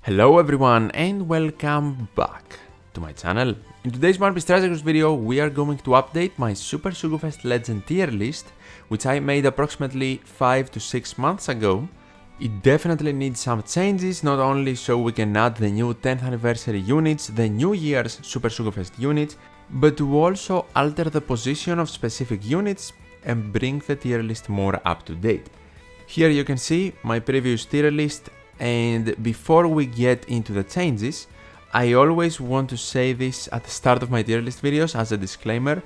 Hello everyone and welcome back to my channel. In today's One Piece Treasure Cruise video we are going to update my Super Sugo Fest Legend tier list, which I made approximately 5 to 6 months ago. It definitely needs some changes, not only so we can add the new 10th anniversary units, the New Year's Super Sugo Fest units, but to also alter the position of specific units and bring the tier list more up to date. Here you can see my previous tier list. And before we get into the changes, I always want to say this at the start of my tier list videos as a disclaimer.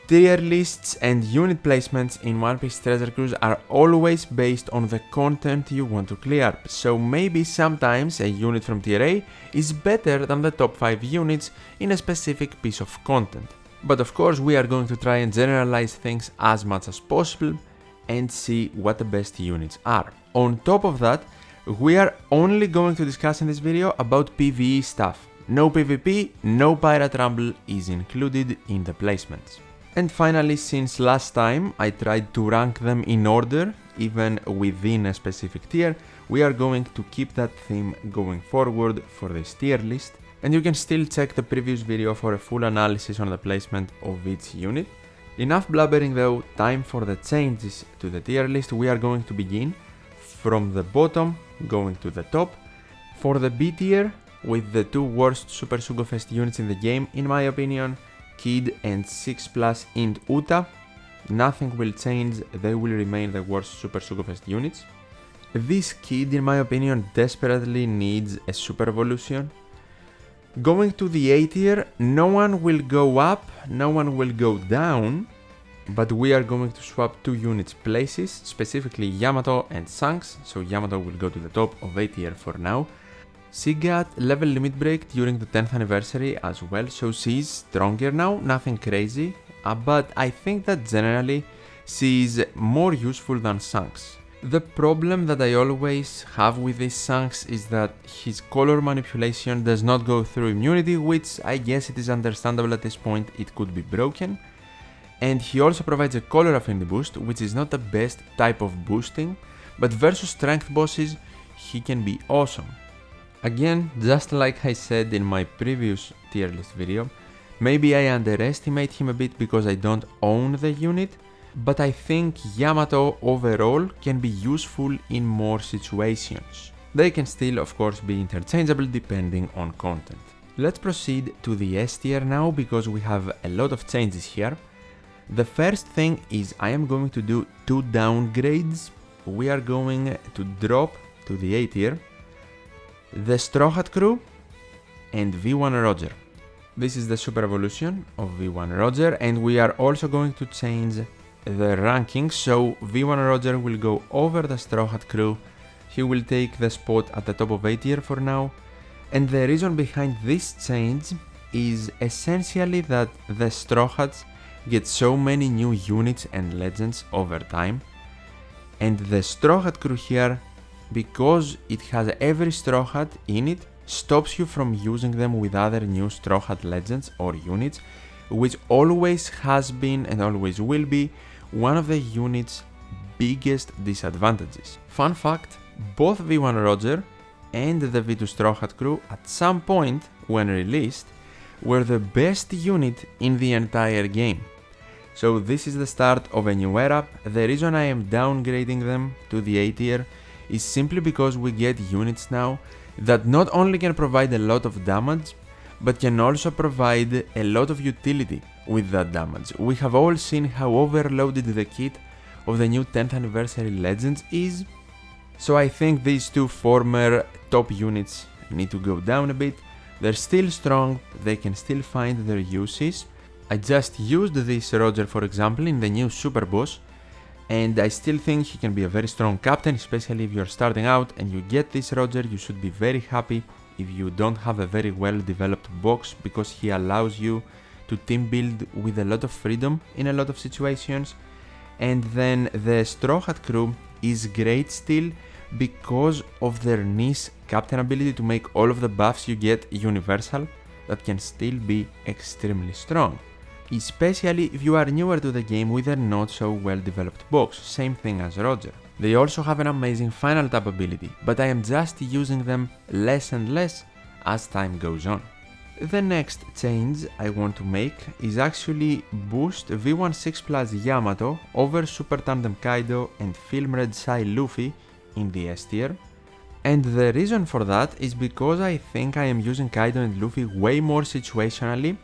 Tier lists and unit placements in One Piece Treasure Cruise are always based on the content you want to clear, so maybe sometimes a unit from tier A is better than the top 5 units in a specific piece of content. But of course we are going to try and generalize things as much as possible and see what the best units are. On top of that, we are only going to discuss in this video about PvE stuff. No PvP, no Pirate Rumble is included in the placements. And finally, since last time I tried to rank them in order, even within a specific tier, we are going to keep that theme going forward for this tier list. And you can still check the previous video for a full analysis on the placement of each unit. Enough blabbering though, time for the changes to the tier list. We are going to begin from the bottom going to the top. For the B tier, with the two worst Super Sugo Fest units in the game, in my opinion, Kid and 6+ Int Uta, nothing will change, they will remain the worst Super Sugo Fest units. This Kid, in my opinion, desperately needs a super evolution. Going to the A tier, no one will go up, no one will go down, but we are going to swap two units places, specifically Yamato and Shanks, so Yamato will go to the top of A tier for now. She got level limit break during the 10th anniversary as well, so she's stronger now, nothing crazy, but I think that generally she's more useful than Shanks. The problem that I always have with this Shanks is that his color manipulation does not go through immunity, which I guess it is understandable at this point, it could be broken. And he also provides a color affinity boost, which is not the best type of boosting, but versus strength bosses, he can be awesome. Again, just like I said in my previous tier list video, maybe I underestimate him a bit because I don't own the unit, but I think Yamato overall can be useful in more situations. They can still, of course, be interchangeable depending on content. Let's proceed to the S tier now because we have a lot of changes here. The first thing is I am going to do two downgrades. We are going to drop to the A tier the Straw Hat Crew and V1 Roger. This is the super evolution of V1 Roger, and we are also going to change the ranking, so V1 Roger will go over the Straw Hat Crew. He will take the spot at the top of A tier for now, and the reason behind this change is essentially that the Straw Hats get so many new units and legends over time, and the Straw Hat Crew here, because it has every Straw Hat in it, stops you from using them with other new Straw Hat legends or units, which always has been and always will be one of the unit's biggest disadvantages. Fun fact, both V1 Roger and the V2 Straw Hat Crew at some point when released were the best unit in the entire game. So this is the start of a new era. The reason I am downgrading them to the A tier is simply because we get units now that not only can provide a lot of damage, but can also provide a lot of utility with that damage. We have all seen how overloaded the kit of the new 10th anniversary legends is, so I think these two former top units need to go down a bit. They're still strong, they can still find their uses. I just used this Roger, for example, in the new Super Boss, and I still think he can be a very strong captain, especially if you're starting out and you get this Roger. You should be very happy if you don't have a very well developed box, because he allows you to team build with a lot of freedom in a lot of situations. And then the Straw Hat Crew is great still because of their niche captain ability to make all of the buffs you get universal. That can still be extremely strong, especially if you are newer to the game with a not so well developed box, same thing as Roger. They also have an amazing final tap ability, but I am just using them less and less as time goes on. The next change I want to make is actually boost V16 plus Yamato over Super Tandem Kaido and Film Red Sai Luffy in the S tier. And the reason for that is because I think I am using Kaido and Luffy way more situationally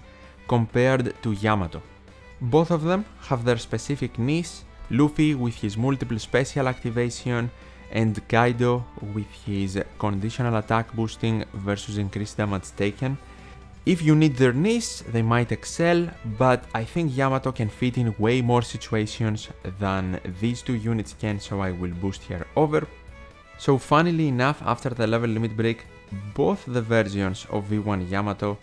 compared to Yamato. Both of them have their specific niche, Luffy with his multiple special activation and Kaido with his conditional attack boosting versus increased damage taken. If you need their niche, they might excel, but I think Yamato can fit in way more situations than these two units can, so I will boost her over. So funnily enough, after the level limit break, both the versions of V1 Yamato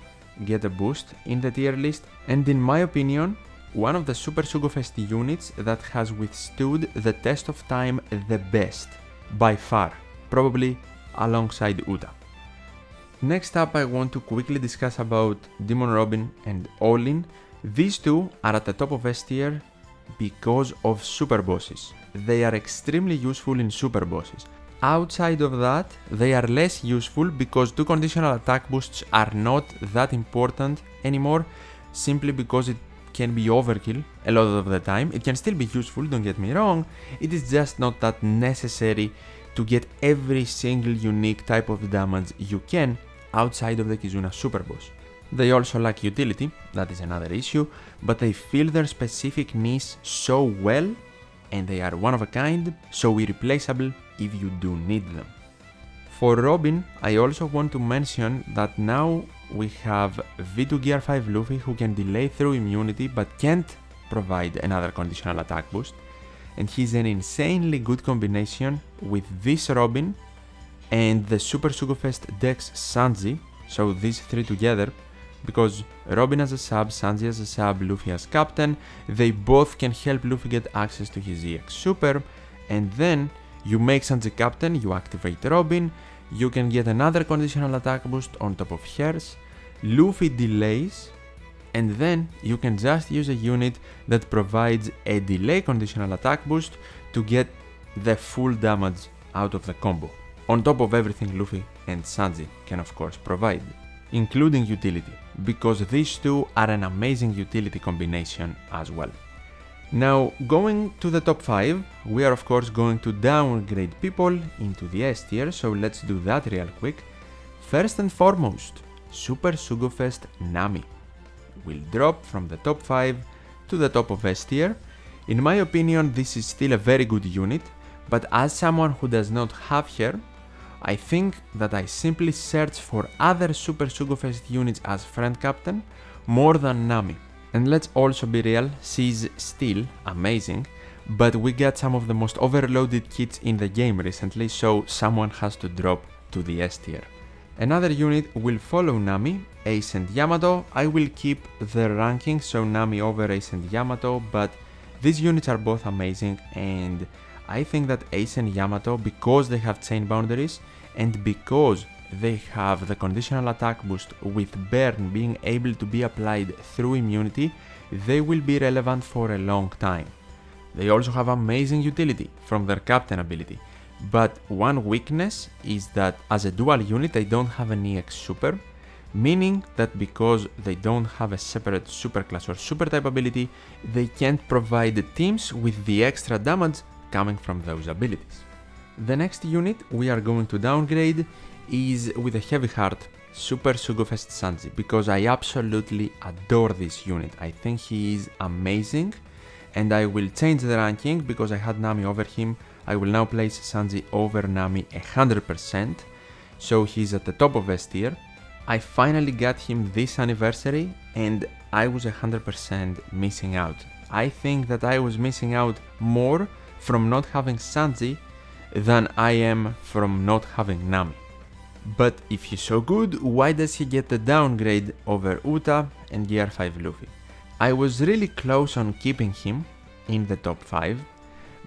get a boost in the tier list, and in my opinion, one of the Super Sugo Fest units that has withstood the test of time the best, by far, probably alongside Uta. Next up, I want to quickly discuss about Demon Robin and Olin. These two are at the top of S tier because of super bosses. They are extremely useful in super bosses. Outside of that, they are less useful because two conditional attack boosts are not that important anymore, simply because it can be overkill a lot of the time. It can still be useful, don't get me wrong, it is just not that necessary to get every single unique type of damage you can outside of the Kizuna super boss. They also lack utility, that is another issue, but they fill their specific niche so well, and they are one of a kind, so irreplaceable if you do need them. For Robin, I also want to mention that now we have V2 Gear 5 Luffy who can delay through immunity but can't provide another conditional attack boost, and he's an insanely good combination with this Robin and the Super Sugo Fest Dex Sanji, so these three together, because Robin as a sub, Sanji as a sub, Luffy as captain, they both can help Luffy get access to his EX Super, and then you make Sanji captain, you activate Robin, you can get another conditional attack boost on top of hers, Luffy delays, and then you can just use a unit that provides a delay conditional attack boost to get the full damage out of the combo, on top of everything Luffy and Sanji can of course provide, including utility, because these two are an amazing utility combination as well. Now, going to the top 5, we are of course going to downgrade people into the S tier, so let's do that real quick. First and foremost, Super Sugo Fest Nami will drop from the top 5 to the top of S tier. In my opinion, this is still a very good unit, but as someone who does not have her, I think that I simply search for other Super Sugo Fest units as friend captain more than Nami. And let's also be real, she's still amazing, but we got some of the most overloaded kits in the game recently, so someone has to drop to the S tier. Another unit will follow Nami, Ace and Yamato. I will keep the ranking, so Nami over Ace and Yamato, but these units are both amazing, and I think that Ace and Yamato, because they have chain boundaries and because they have the conditional attack boost with burn being able to be applied through immunity, they will be relevant for a long time. They also have amazing utility from their captain ability, but one weakness is that as a dual unit they don't have an EX super, meaning that because they don't have a separate superclass or super type ability, they can't provide teams with the extra damage coming from those abilities. The next unit we are going to downgrade is with a heavy heart, Super Sugo Fest Sanji, because I absolutely adore this unit. I think he is amazing, and I will change the ranking because I had Nami over him. I will now place Sanji over Nami 100%, so he's at the top of S tier. I finally got him this anniversary and I was 100% missing out. I think that I was missing out more from not having Sanji than I am from not having Nami. But if he's so good, why does he get the downgrade over Uta and Gear 5 Luffy? I was really close on keeping him in the top 5,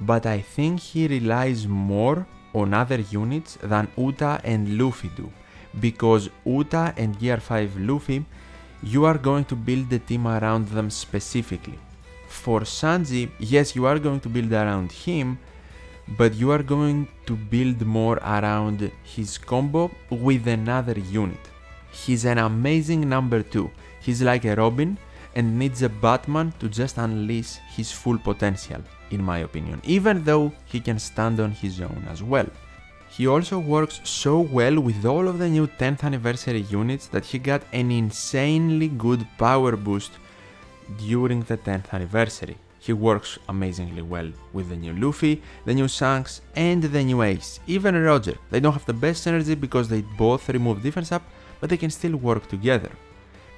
but I think he relies more on other units than Uta and Luffy do, because Uta and Gear 5 Luffy, you are going to build the team around them specifically. For Sanji, yes, you are going to build around him, but you are going to build more around his combo with another unit. He's an amazing number 2. He's like a Robin and needs a Batman to just unleash his full potential, in my opinion, even though he can stand on his own as well. He also works so well with all of the new 10th anniversary units that he got an insanely good power boost during the 10th anniversary. He works amazingly well with the new Luffy, the new Shanks, and the new Ace. Even Roger. They don't have the best synergy because they both remove defense up, but they can still work together.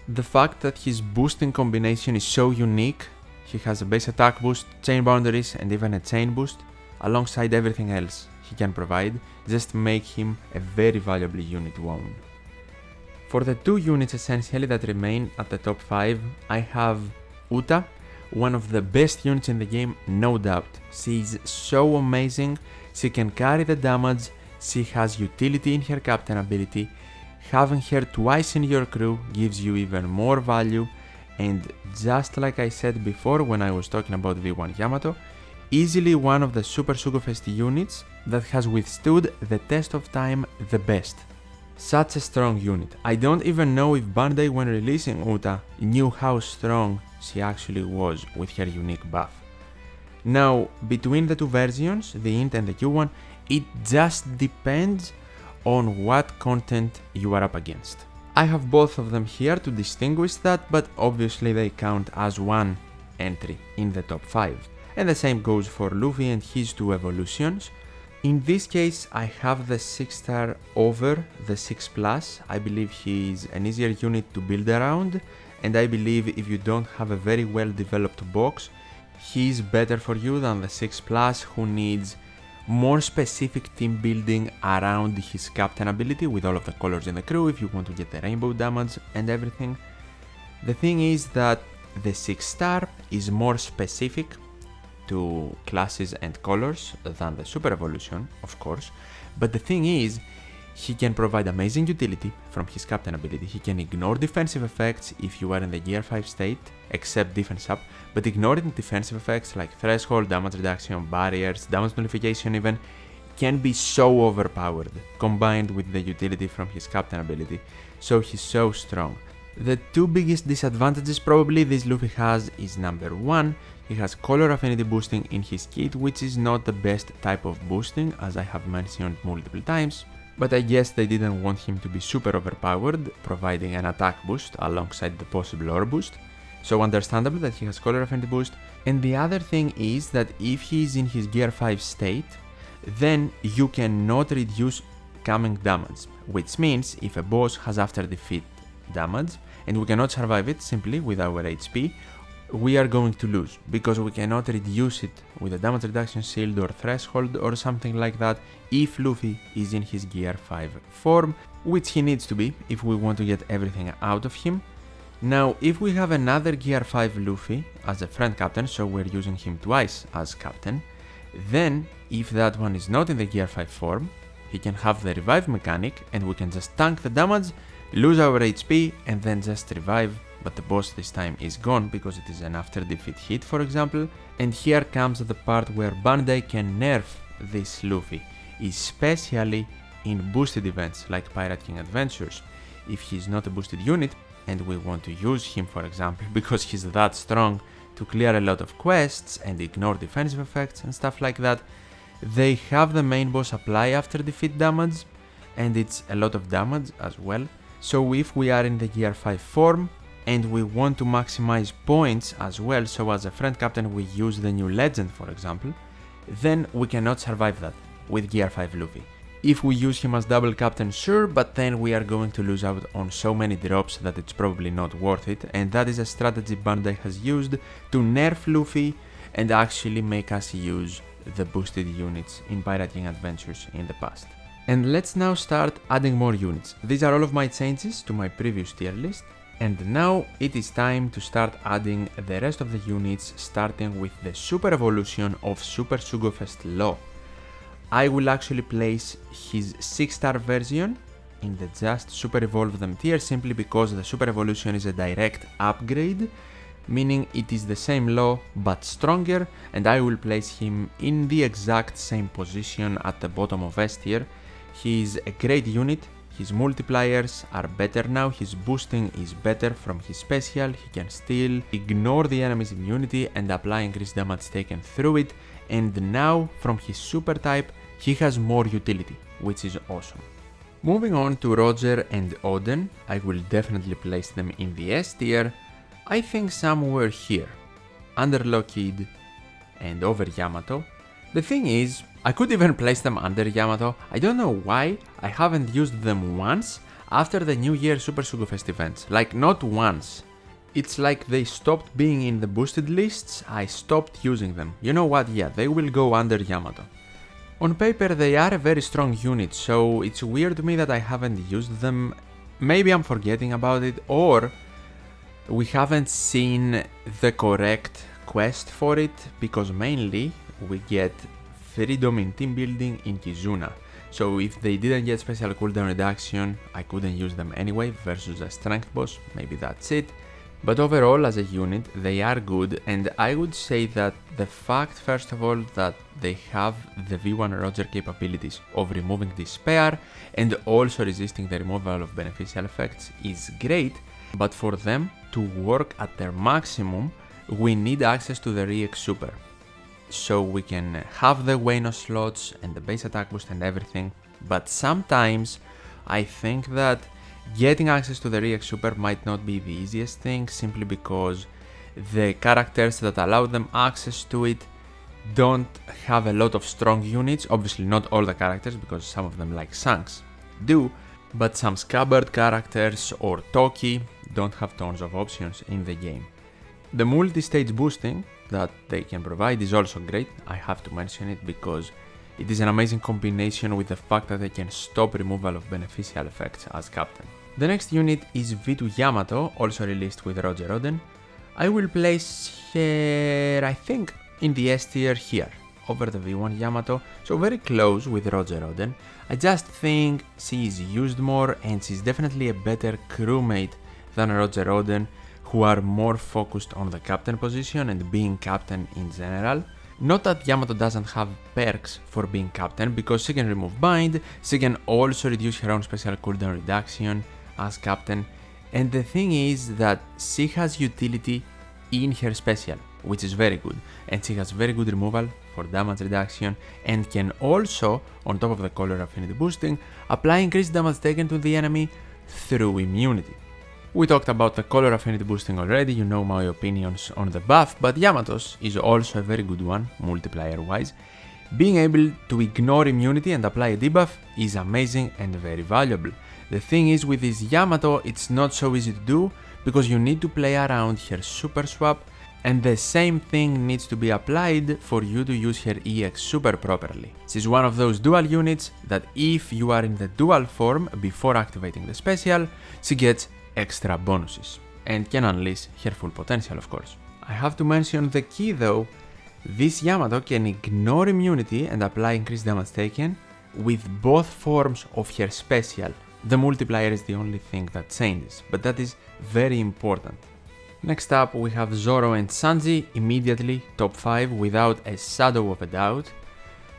The fact that his boosting combination is so unique, he has a base attack boost, chain boundaries, and even a chain boost, alongside everything else he can provide, just make him a very valuable unit to own. For the 2 units essentially that remain at the top 5, I have Uta, one of the best units in the game, no doubt. She is so amazing, she can carry the damage, she has utility in her captain ability, having her twice in your crew gives you even more value, and just like I said before when I was talking about V1 Yamato, easily one of the Super Sugo Fest units that has withstood the test of time the best. Such a strong unit. I don't even know if Bandai when releasing Uta knew how strong she actually was with her unique buff. Now, between the 2 versions, the Int and the Q1, it just depends on what content you are up against. I have both of them here to distinguish that, but obviously they count as one entry in the top 5. And the same goes for Luffy and his 2 evolutions. In this case, I have the 6-star over the 6+. I believe he is an easier unit to build around, and I believe if you don't have a very well developed box, he is better for you than the 6+, who needs more specific team building around his captain ability with all of the colors in the crew if you want to get the rainbow damage and everything. The thing is that the 6-star is more specific to classes and colors than the Super Evolution, of course, but the thing is, he can provide amazing utility from his captain ability. He can ignore defensive effects if you are in the Gear 5 state, except defense up, but ignoring defensive effects like threshold, damage reduction, barriers, damage nullification even, can be so overpowered, combined with the utility from his captain ability, so he's so strong. The 2 biggest disadvantages probably this Luffy has is number 1, he has color affinity boosting in his kit, which is not the best type of boosting, as I have mentioned multiple times, but I guess they didn't want him to be super overpowered, providing an attack boost alongside the possible ore boost, so understandable that he has color affinity boost. And the other thing is that if he is in his Gear 5 state, then you cannot reduce coming damage, which means if a boss has after defeat damage and we cannot survive it simply with our HP, we are going to lose, because we cannot reduce it with a damage reduction shield or threshold or something like that if Luffy is in his Gear 5 form, which he needs to be if we want to get everything out of him. Now, if we have another Gear 5 Luffy as a friend captain, so we're using him twice as captain, then if that one is not in the Gear 5 form, he can have the revive mechanic and we can just tank the damage, lose our HP and then just revive, but the boss this time is gone because it is an after defeat hit, for example. And here comes the part where Bandai can nerf this Luffy, especially in boosted events like Pirate King Adventures. If he's not a boosted unit and we want to use him, for example, because he's that strong to clear a lot of quests and ignore defensive effects and stuff like that, they have the main boss apply after defeat damage, and it's a lot of damage as well. So if we are in the Gear 5 form and we want to maximize points as well, so as a friend captain we use the new legend, for example, then we cannot survive that with Gear 5 Luffy. If we use him as double captain, sure, but then we are going to lose out on so many drops that it's probably not worth it, and that is a strategy Bandai has used to nerf Luffy and actually make us use the boosted units in Pirate King Adventures in the past. And let's now start adding more units. These are all of my changes to my previous tier list, and now it is time to start adding the rest of the units, starting with the Super Evolution of Super Sugo Fest Law. I will actually place his 6-star version in the Just Super Evolve Them tier simply because the Super Evolution is a direct upgrade meaning it is the same law but stronger, and I will place him in the exact same position at the bottom of S tier. He is a great unit, his multipliers are better now, his boosting is better from his special, he can still ignore the enemy's immunity and apply increased damage taken through it, and now from his super type he has more utility, which is awesome. Moving on to Roger and Oden, I will definitely place them in the S tier. I think somewhere here, under Lockheed and over Yamato. The thing is, I could even place them under Yamato. I don't know why I haven't used them once after the New Year Super Sugo Fest events. Like, not once. It's like they stopped being in the boosted lists, I stopped using them. You know what, yeah, they will go under Yamato. On paper they are a very strong unit, so it's weird to me that I haven't used them. Maybe I'm forgetting about it, or we haven't seen the correct quest for it, because mainly we get freedom in team building in Kizuna. So if they didn't get special cooldown reduction, I couldn't use them anyway versus a strength boss, maybe that's it. But overall as a unit they are good, and I would say that the fact first of all that they have the V1 Roger capabilities of removing despair and also resisting the removal of beneficial effects is great, but for them to work at their maximum we need access to the REX Super. So we can have the Wano slots and the base attack boost and everything, but sometimes I think that getting access to the REX Super might not be the easiest thing, simply because the characters that allow them access to it don't have a lot of strong units. Obviously not all the characters, because some of them like Shanks do, but some Scabbard characters or Toki don't have tons of options in the game. The multi-stage boosting that they can provide is also great, I have to mention it because it is an amazing combination with the fact that they can stop removal of beneficial effects as captain. The next unit is V2 Yamato, also released with Roger Oden. I will place her, I think, in the S tier here, over the V1 Yamato, so very close with Roger Oden. I just think she is used more and she's definitely a better crewmate than Roger Oden, who are more focused on the captain position and being captain in general. Not that Yamato doesn't have perks for being captain, because she can remove bind, she can also reduce her own special cooldown reduction as captain, and the thing is that she has utility in her special, which is very good, and she has very good removal for damage reduction, and can also, on top of the color affinity boosting, apply increased damage taken to the enemy through immunity. We talked about the color affinity boosting already, you know my opinions on the buff, but Yamato's is also a very good one, multiplier wise. Being able to ignore immunity and apply a debuff is amazing and very valuable. The thing is, with this Yamato it's not so easy to do, because you need to play around her super swap, and the same thing needs to be applied for you to use her EX super properly. She's one of those dual units that if you are in the dual form before activating the special, she gets extra bonuses and can unleash her full potential, of course. I have to mention the key though, this Yamato can ignore immunity and apply increased damage taken with both forms of her special. The multiplier is the only thing that changes, but that is very important. Next up we have Zoro and Sanji, immediately top 5 without a shadow of a doubt,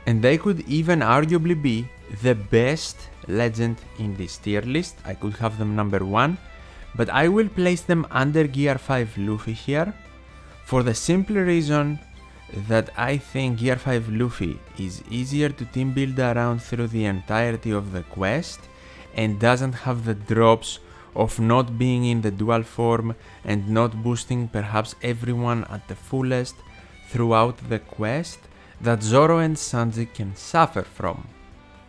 and they could even arguably be the best legend in this tier list. I could have them number 1, but I will place them under Gear 5 Luffy here, for the simple reason that I think Gear 5 Luffy is easier to team build around through the entirety of the quest, and doesn't have the drops of not being in the dual form and not boosting perhaps everyone at the fullest throughout the quest that Zoro and Sanji can suffer from.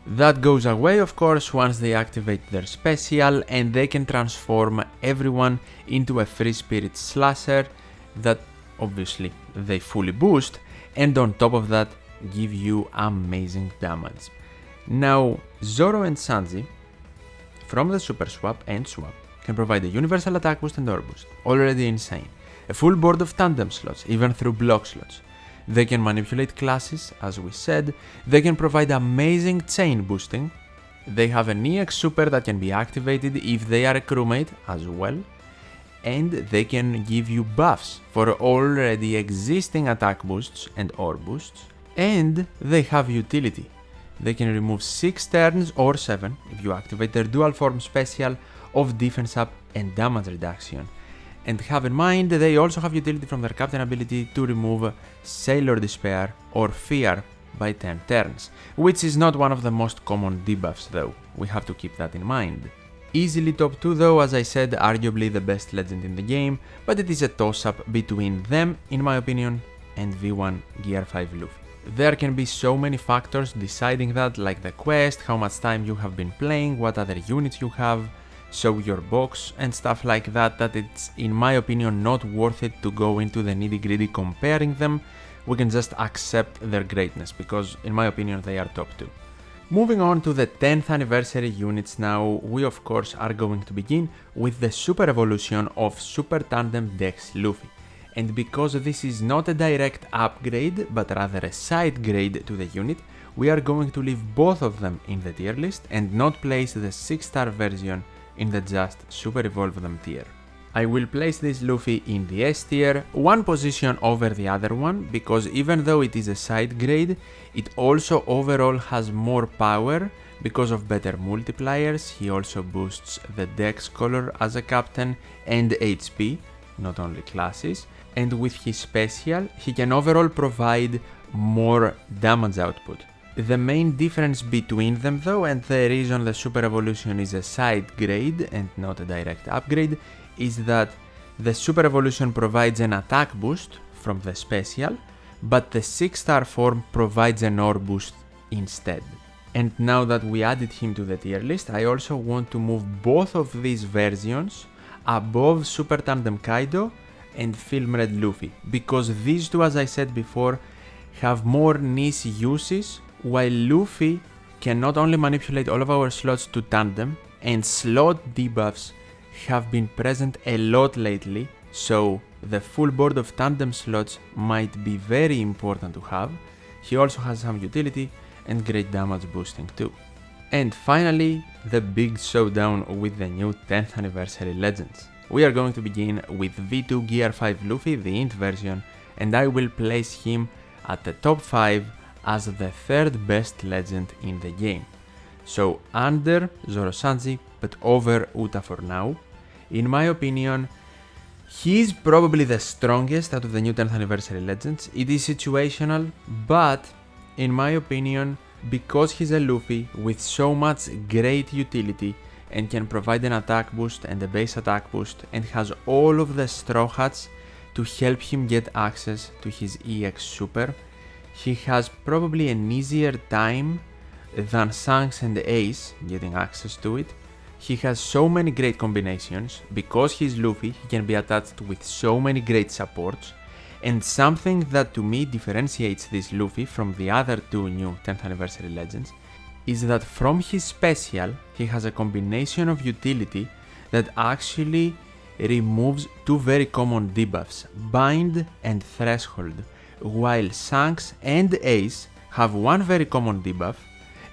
That goes away of course once they activate their special, and they can transform everyone into a free spirit slasher that obviously they fully boost, and on top of that give you amazing damage. Now Zoro and Sanji from the super swap and swap can provide a universal attack boost and aura boost, already insane, a full board of tandem slots even through block slots. They can manipulate classes, as we said, they can provide amazing chain boosting, they have an EX super that can be activated if they are a crewmate as well, and they can give you buffs for already existing attack boosts and ore boosts, and they have utility. They can remove 6 turns or 7 if you activate their dual form special of defense up and damage reduction. And have in mind, they also have utility from their captain ability to remove Sailor Despair or Fear by 10 turns, which is not one of the most common debuffs though, we have to keep that in mind. Easily top 2 though, as I said, arguably the best legend in the game, but it is a toss-up between them, in my opinion, and V1 Gear 5 Luffy. There can be so many factors deciding that, like the quest, how much time you have been playing, what other units you have, show your box and stuff like that, that it's, in my opinion, not worth it to go into the nitty-gritty comparing them. We can just accept their greatness, because in my opinion they are top 2. Moving on to the 10th anniversary units now, we of course are going to begin with the Super Evolution of Super Tandem Dex Luffy. And because this is not a direct upgrade, but rather a side grade to the unit, we are going to leave both of them in the tier list and not place the 6-star version in the just Super Evolve them tier. I will place this Luffy in the S tier, one position over the other one, because even though it is a side grade, it also overall has more power because of better multipliers. He also boosts the dex color as a captain and HP, not only classes, and with his special, he can overall provide more damage output. The main difference between them though, and the reason the Super Evolution is a side grade and not a direct upgrade, is that the Super Evolution provides an attack boost from the special, but the 6-star form provides an ore boost instead. And now that we added him to the tier list, I also want to move both of these versions above Super Tandem Kaido and Film Red Luffy, because these two, as I said before, have more niche uses, while Luffy can not only manipulate all of our slots to tandem, and slot debuffs have been present a lot lately, so the full board of tandem slots might be very important to have. He also has some utility and great damage boosting too. And finally, the big showdown with the new 10th anniversary legends. We are going to begin with V2 Gear 5 Luffy, the int version, and I will place him at the top 5 as the 3rd best legend in the game. So under Zoro Sanji, but over Uta for now. In my opinion, he is probably the strongest out of the new 10th anniversary legends. It is situational, but in my opinion, because he's a Luffy with so much great utility and can provide an attack boost and a base attack boost, and has all of the Straw Hats to help him get access to his EX Super, he has probably an easier time than Shanks and Ace getting access to it. He has so many great combinations. Because he's Luffy, he can be attached with so many great supports, and something that to me differentiates this Luffy from the other two new 10th anniversary legends is that from his special, he has a combination of utility that actually removes two very common debuffs, Bind and Threshold, while Shanks and Ace have one very common debuff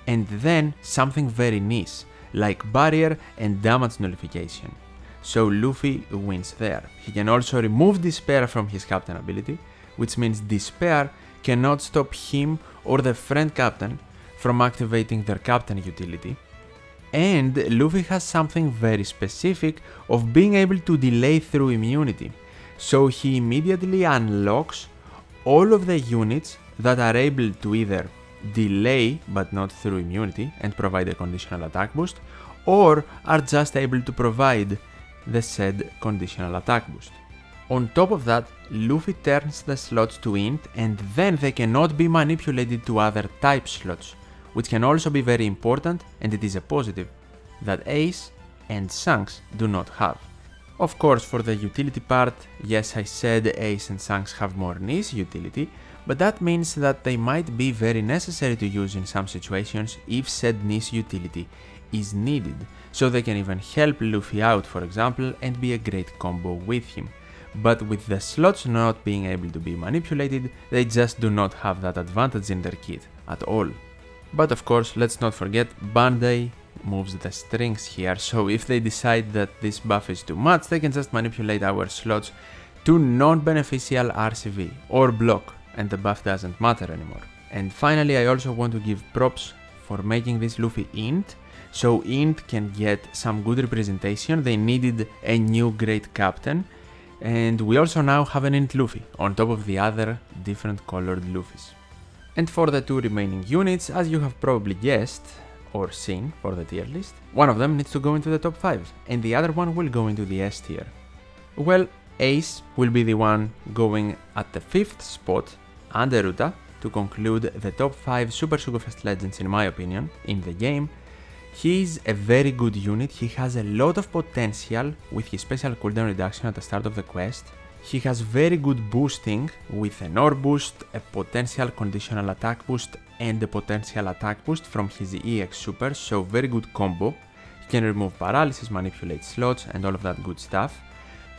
and then something very niche, like Barrier and Damage Nullification. So Luffy wins there. He can also remove Despair from his captain ability, which means Despair cannot stop him or the friend captain from activating their captain utility. And Luffy has something very specific of being able to delay through immunity, so he immediately unlocks all of the units that are able to either delay but not through immunity and provide a conditional attack boost, or are just able to provide the said conditional attack boost. On top of that, Luffy turns the slots to int, and then they cannot be manipulated to other type slots, which can also be very important, and it is a positive, that Ace and Shanks do not have. Of course, for the utility part, yes, I said Ace and Shanks have more niche utility, but that means that they might be very necessary to use in some situations if said niche utility is needed, so they can even help Luffy out, for example, and be a great combo with him. But with the slots not being able to be manipulated, they just do not have that advantage in their kit at all. But of course, let's not forget Bandai moves the strings here, so if they decide that this buff is too much, they can just manipulate our slots to non-beneficial RCV or block, and the buff doesn't matter anymore. And finally, I also want to give props for making this Luffy int, so int can get some good representation. They needed a new great captain, and we also now have an int Luffy on top of the other different colored Luffys. And for the two remaining units, as you have probably guessed or seen for the tier list, one of them needs to go into the top 5 and the other one will go into the S tier. Well, Ace will be the one going at the 5th spot under Uta to conclude the top 5 Super Sugo Fest legends in my opinion in the game. He is a very good unit, he has a lot of potential with his special cooldown reduction at the start of the quest. He has very good boosting with an ore boost, a potential conditional attack boost and a potential attack boost from his EX super, so very good combo. He can remove paralysis, manipulate slots and all of that good stuff.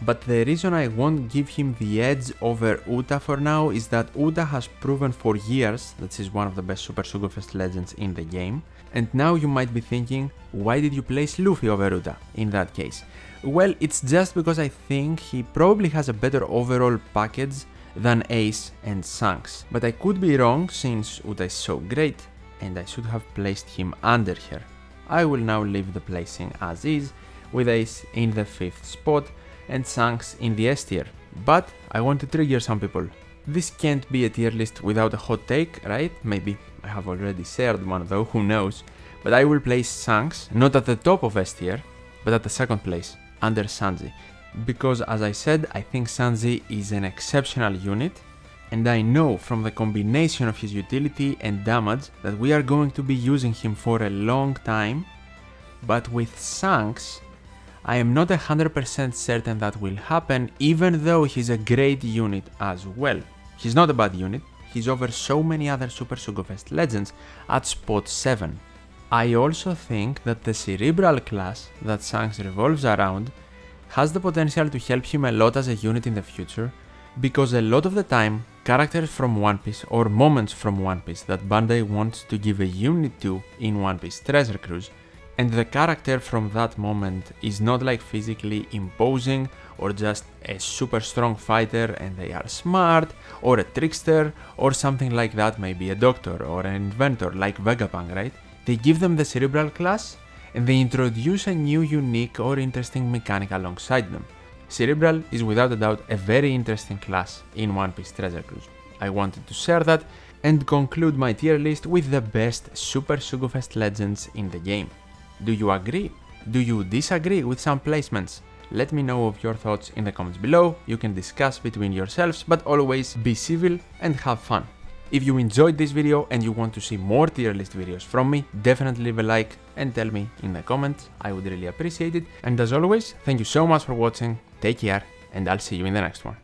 But the reason I won't give him the edge over Uta for now is that Uta has proven for years that he's one of the best Super Sugo Fest legends in the game. And now you might be thinking, why did you place Luffy over Uta in that case? Well, it's just because I think he probably has a better overall package than Ace and Shanks. But I could be wrong since Uta is so great and I should have placed him under her. I will now leave the placing as is, with Ace in the 5th spot and Shanks in the S tier. But I want to trigger some people. This can't be a tier list without a hot take, right? Maybe I have already shared one though, who knows. But I will place Shanks not at the top of S tier, but at the 2nd place, under Sanji. Because as I said, I think Sanji is an exceptional unit, and I know from the combination of his utility and damage that we are going to be using him for a long time. But with Shanks, I am not 100% certain that will happen, even though he's a great unit as well. He's not a bad unit, he's over so many other Super Sugo Fest legends at spot 7. I also think that the cerebral class that Shanks revolves around has the potential to help him a lot as a unit in the future, because a lot of the time, characters from One Piece or moments from One Piece that Bandai wants to give a unit to in One Piece Treasure Cruise, and the character from that moment is not like physically imposing or just a super strong fighter and they are smart, or a trickster or something like that, maybe a doctor or an inventor like Vegapunk, right? They give them the cerebral class and they introduce a new unique or interesting mechanic alongside them. Cerebral is without a doubt a very interesting class in One Piece Treasure Cruise. I wanted to share that and conclude my tier list with the best Super Sugo Fest legends in the game. Do you agree? Do you disagree with some placements? Let me know of your thoughts in the comments below. You can discuss between yourselves, but always be civil and have fun. If you enjoyed this video and you want to see more tier list videos from me, definitely leave a like and tell me in the comments. I would really appreciate it. And as always, thank you so much for watching, take care, and I'll see you in the next one.